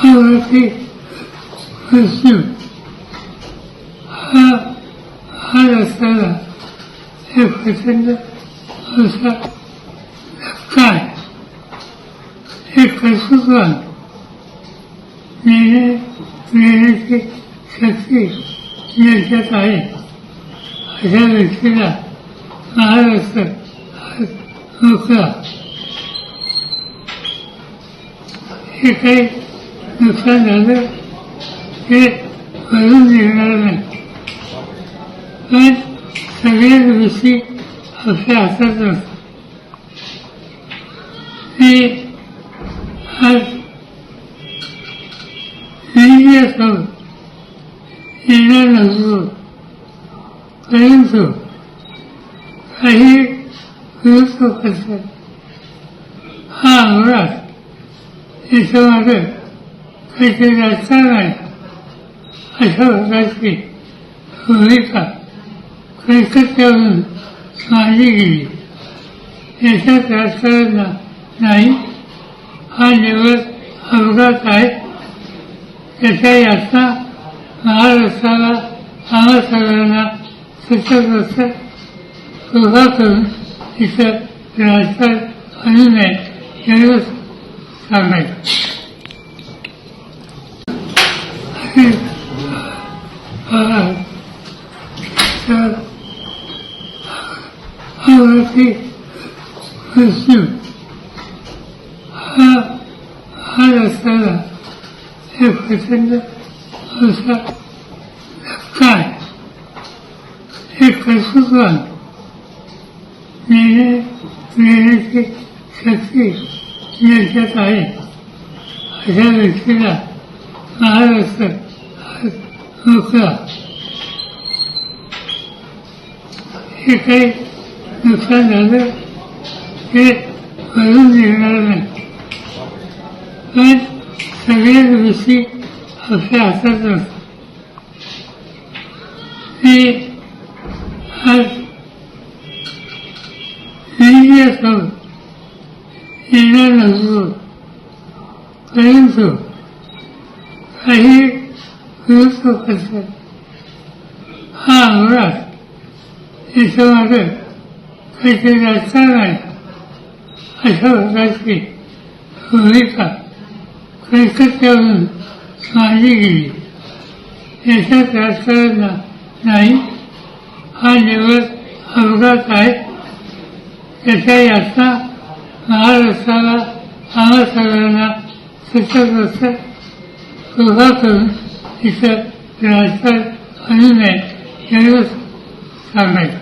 अवरती पश्चिम हा रस्त्याला हे प्रचंड असा धक्का आहे. हे कर्तृत्वान नेण्याची शक्ती ज्याच्यात आहे अशा व्यक्तीला महाराष्ट्र मोकळा. हे काही नुकसान झालं हे भरून निघणार नाही, पण सगळ्याच गोष्टी आपल्या हातात नसतात. मी आज इंडियासमोर येणार नसतो, परंतु काही विरोध करतात. हा अमरात याच्यामध्ये काहीतरी राजकारण आहे अशा प्रकारची भूमिका कलकत्त्यावरून मांडली गेली. याच्यात राजकारण नाही, हा निवड अपघात आहे. त्याच्या यातना महाराष्ट्राला आम्हा सगळ्यांना सतत असतात. कृपा करून इथं राजकारण आणू नये एवढंच सांगायचं. अवरती पश्चिम हा रस्त्याला हे प्रचंड असा धक्का आहे. हे कर्तृत्वान नेण्याची शक्ती ज्याच्यात आहे अशा व्यक्तीला महाराष्ट्र मोकळा. हे काही नुकसान झालं हे भरून निघणार नाही, पण सगळ्याच गोष्टी आपल्या हातात नसतात. मी आज इंडियासमोर येणार नसतो, परंतु काही विरोध करतात. हा अमरात याच्यामध्ये काहीतरी राजकारण आहे अशा प्रकारची भूमिका कलकत्त्यावरून मांडली गेली. याच्यात राजकारण नाही, हा निवड अपघात आहे. त्याच्या यातना महाराष्ट्राला आम्हा सगळ्यांना सतत असतात. कृपा करून इथं राजकारण आणू नये एवढंच सांगायचं.